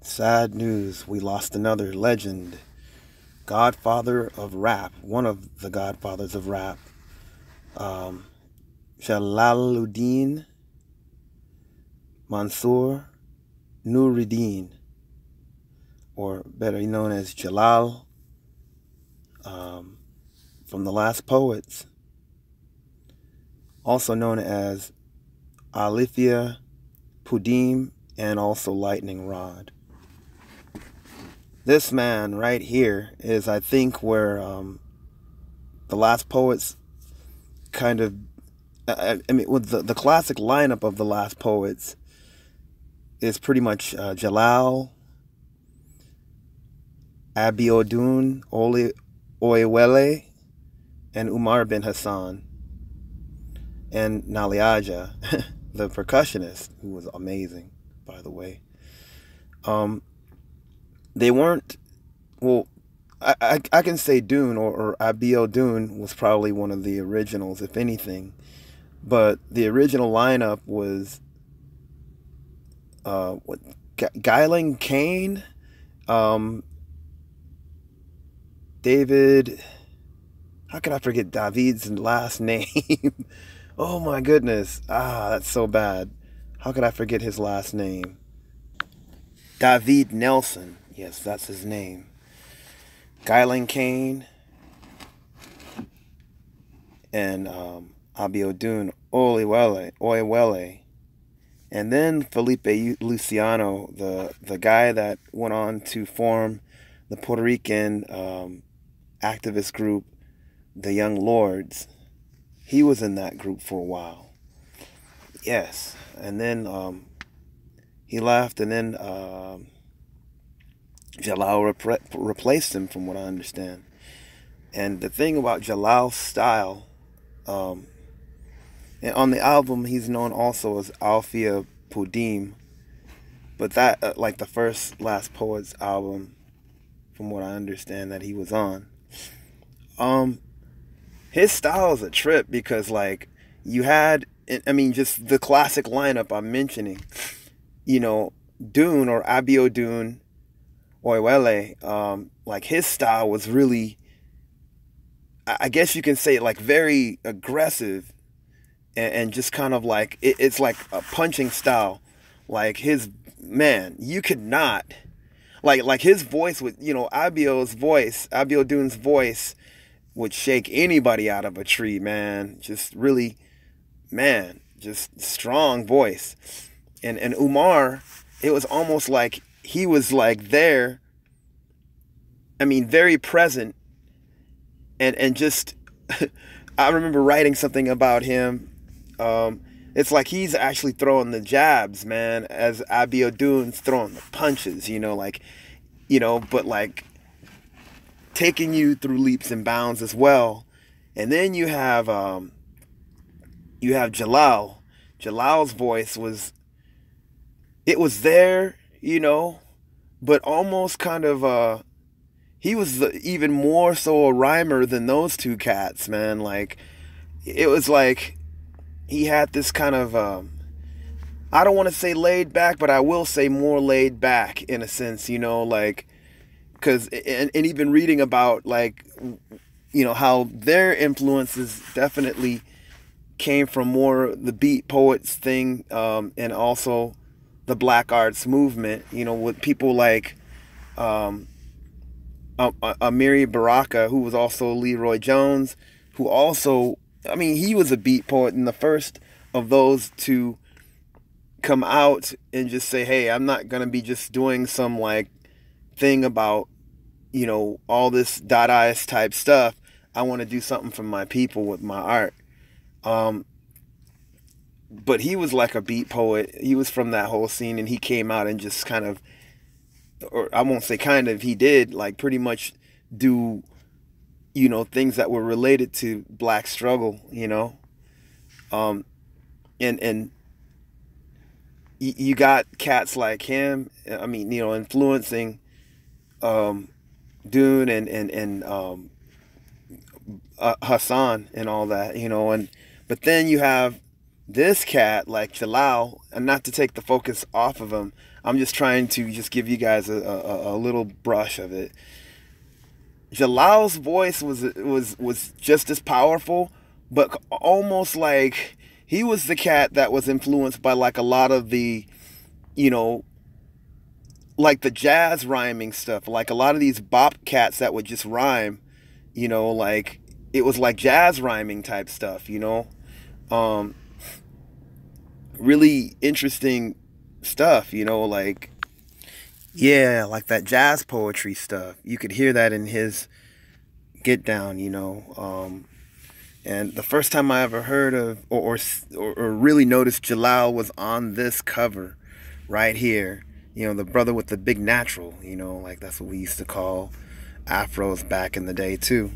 Sad news, we lost another legend, godfather of rap, one of the godfathers of rap, um, Jalaluddin Mansur Nuriddin, or better known as Jalal, um, from the Last Poets, also known as Alithia Pudim, and also Lightning Rod. This man right here is, I think, where the Last Poets kind of, I mean, with the classic lineup of the Last Poets is pretty much Jalal, Abiodun Oyewele, and Umar bin Hassan, and Naliaja, the percussionist, who was amazing, by the way. They weren't, well, I can say Dune or Abiodun was probably one of the originals, if anything. But the original lineup was what, Guyling Kane, David. How could I forget David's last name? Oh my goodness. That's so bad. How could I forget his last name? David Nelson. Yes, that's his name. Guyling Kane and Abiodun Oyewele. And then Felipe Luciano, the guy that went on to form the Puerto Rican activist group, the Young Lords. He was in that group for a while. Yes. And then he left, and then Jalal replaced him, from what I understand. And the thing about Jalal's style, and on the album, he's known also as Althea Pudim, but that, like the first Last Poets album, from what I understand, that he was on, his style is a trip because, like, you had, I mean, just the classic lineup I'm mentioning, Dune or Abiodun Oyewele, like his style was really, I guess you can say, like, very aggressive and just kind of like, it's like a punching style. Like you could not, like his voice would, Abiodun's voice would shake anybody out of a tree, man. Just really, man, just strong voice. And Umar, it was almost like he was like there, I mean, very present, and just, I remember writing something about him. It's like he's actually throwing the jabs, man, as Abiodun's throwing the punches, but like taking you through leaps and bounds as well. And then you have Jalal. Jalal's voice was there, but almost kind of, he was even more so a rhymer than those two cats, man. Like, it was like he had this kind of, I don't want to say laid back, but I will say more laid back in a sense, like, because, and even reading about, like, how their influences definitely came from more the beat poets thing, and also the black arts movement, with people like Amiri Baraka, who was also Leroy Jones, who also, I mean, he was a beat poet and the first of those to come out and just say, hey, I'm not going to be just doing some, like, thing about, all this Dadaist type stuff. I want to do something for my people with my art. But he was like a beat poet. He was from that whole scene, and he came out and just kind of, or I won't say kind of, he did, like, pretty much do, things that were related to black struggle, and you got cats like him, I mean, influencing Dune and Hassan and all that, but then you have this cat like Jalal, and not to take the focus off of him, I'm just trying to just give you guys a little brush of it. Jalal's voice was just as powerful, but almost like he was the cat that was influenced by like a lot of the, you know, like the jazz rhyming stuff, like a lot of these bop cats that would just rhyme, you know, like it was like jazz rhyming type stuff, you know. Um, Really interesting stuff, you know, like yeah, like that jazz poetry stuff. You could hear that in his get down, you know. And the first time I ever heard of or really noticed Jalal was on this cover right here. You know, the brother with the big natural, you know, like that's what we used to call afros back in the day too.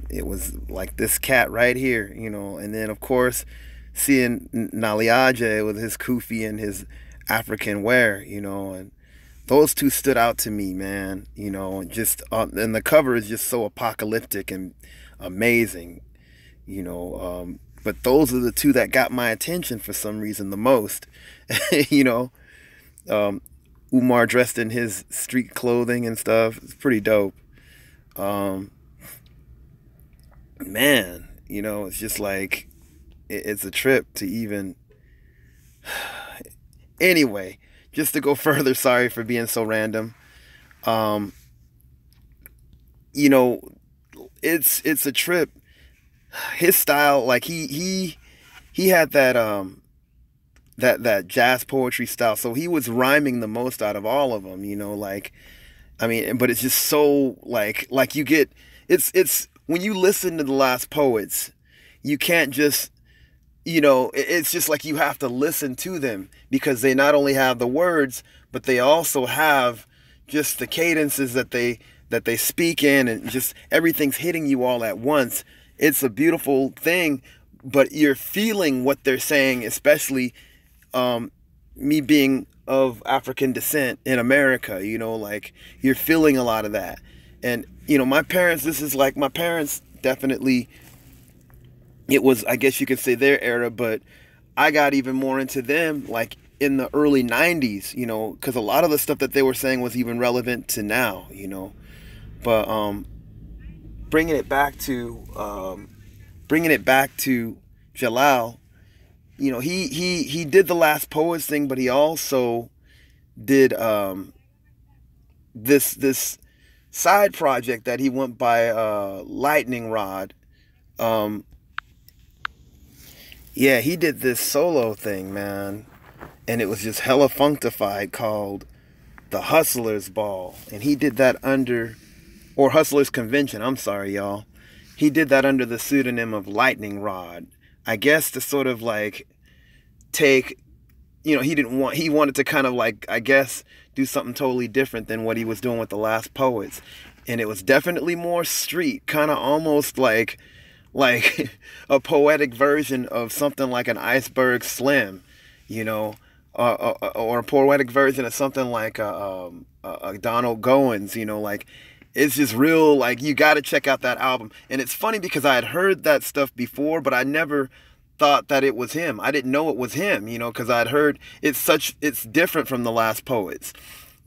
It was like this cat right here, you know, and then of course seeing Naliaje with his kufi and his African wear, you know, and those two stood out to me, man. You know, just and the cover is just so apocalyptic and amazing, you know. But those are the two that got my attention for some reason the most, you know. Umar dressed in his street clothing and stuff. It's pretty dope. Man, you know, it's just like it's a trip to even. Anyway, just to go further, sorry for being so random. Um, you know, it's a trip. His style, like he had that that jazz poetry style, so he was rhyming the most out of all of them. You know, like I mean, but it's just so like you get it's when you listen to the last poets, you can't just it's just like you have to listen to them because they not only have the words, but they also have just the cadences that they speak in, and just everything's hitting you all at once. It's a beautiful thing, but you're feeling what they're saying, especially me being of African descent in America, like you're feeling a lot of that. And, my parents, this is like my parents definitely, it was, I guess you could say their era, but I got even more into them like in the early 90s, because a lot of the stuff that they were saying was even relevant to now, but bringing it back to Jalal, he did the Last Poets thing, but he also did this side project that he went by Lightning Rod. Yeah, he did this solo thing, man, and it was just hella functified, called the Hustlers Ball, and he did that or Hustlers Convention, I'm sorry, y'all. He did that under the pseudonym of Lightning Rod. I guess to sort of like take, he wanted to kind of like, I guess, do something totally different than what he was doing with the Last Poets. And it was definitely more street, kind of almost like a poetic version of something like an Iceberg Slim, or a poetic version of something like a Donald Goins, like, it's just real, like, you got to check out that album. And it's funny because I had heard that stuff before, but I never thought that it was him. I didn't know it was him, because I'd heard it's different from the Last Poets.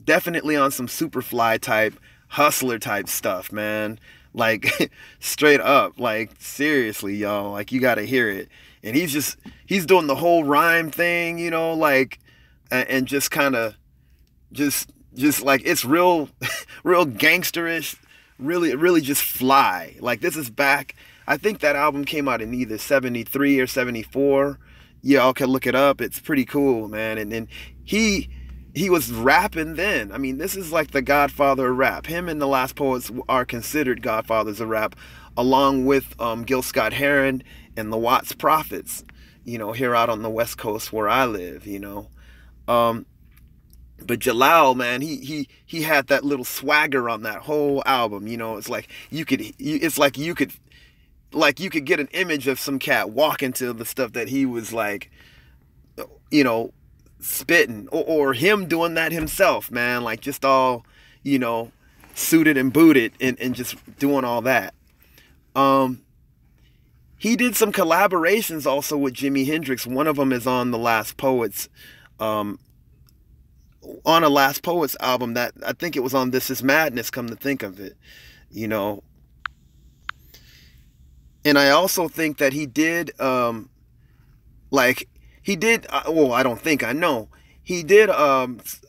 Definitely on some Superfly type, hustler type stuff, man. Like, straight up, like, seriously, y'all, like, you got to hear it. And he's doing the whole rhyme thing, like, and just kind of, just like, it's real gangsterish, really just fly. Like, this is back, I think that album came out in either 73 or 74. Y'all can look it up. It's pretty cool, man. And he was rapping then. I mean, this is like the godfather of rap. Him and the Last Poets are considered godfathers of rap, along with Gil Scott-Heron and the Watts Prophets, here out on the West Coast where I live, But Jalal, man, he had that little swagger on that whole album. It's like you could get an image of some cat walking to the stuff that he was like, spitting, or him doing that himself, man, like just all, suited and booted and just doing all that. He did some collaborations also with Jimi Hendrix. One of them is on the Last Poets on a Last Poets album that I think it was on This Is Madness, come to think of it, you know. And I also think that he did, like, he did, well, I don't think, I know. He did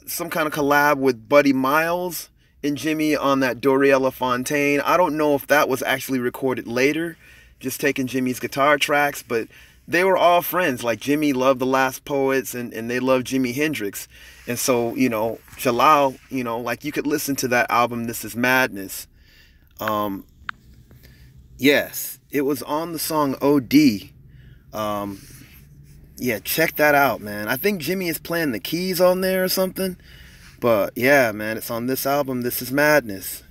some kind of collab with Buddy Miles and Jimmy on that Doriella Fontaine. I don't know if that was actually recorded later, just taking Jimmy's guitar tracks, but they were all friends. Like, Jimmy loved the Last Poets, and they loved Jimi Hendrix. And so, you know, Jalal, you know, like, you could listen to that album, This Is Madness. Yes, it was on the song OD. Yeah, check that out, man. I think Jimmy is playing the keys on there or something. But yeah, man, it's on this album, This Is Madness.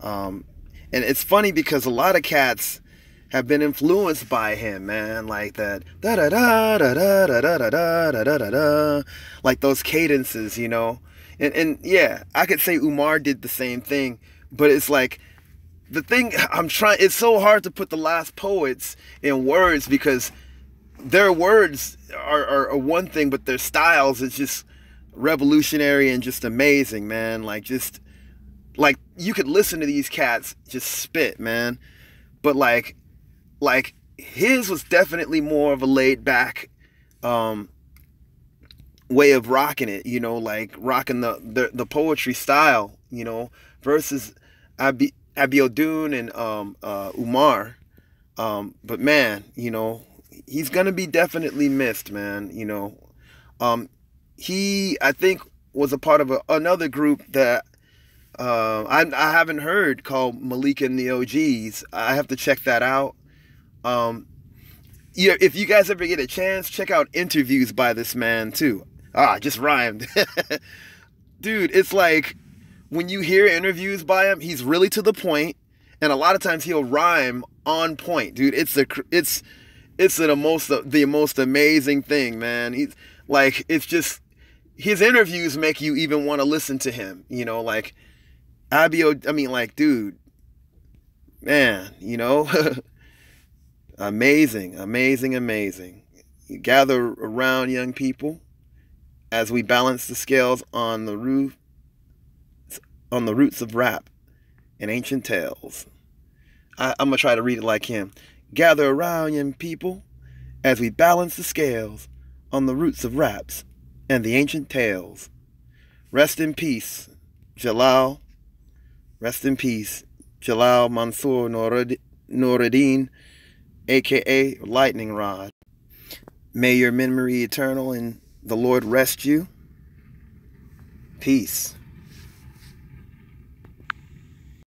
And it's funny because a lot of cats have been influenced by him, man. Like that da da da da da da da da da da da da, like those cadences, you know. And yeah, I could say Umar did the same thing, but it's like the thing I'm trying. It's so hard to put the Last Poets in words because their words are one thing, but their styles is just revolutionary and just amazing, man. Like, just like you could listen to these cats just spit, man. But like his was definitely more of a laid back way of rocking it, you know, like rocking the poetry style, you know, versus Abiodun and Umar. But man, you know, he's gonna be definitely missed, man. You know, he, I think, was a part of another group that I haven't heard, called Malik and the OGs. I have to check that out. Yeah, if you guys ever get a chance, check out interviews by this man too. Just rhymed. Dude, it's like when you hear interviews by him, he's really to the point, and a lot of times he'll rhyme on point, dude. It's the most amazing thing, man. He's like, it's just, his interviews make you even want to listen to him, you know, like like, dude, man, you know. Amazing, amazing, amazing. You gather around, young people, as we balance the scales on the roots of rap and ancient tales. I'm gonna try to read it like him. Gather around, young people, as we balance the scales on the roots of raps and the ancient tales. Rest in peace, Jalal. Rest in peace, Jalal Mansur Nuriddin, a.k.a. Lightning Rod. May your memory eternal and the Lord rest you. Peace.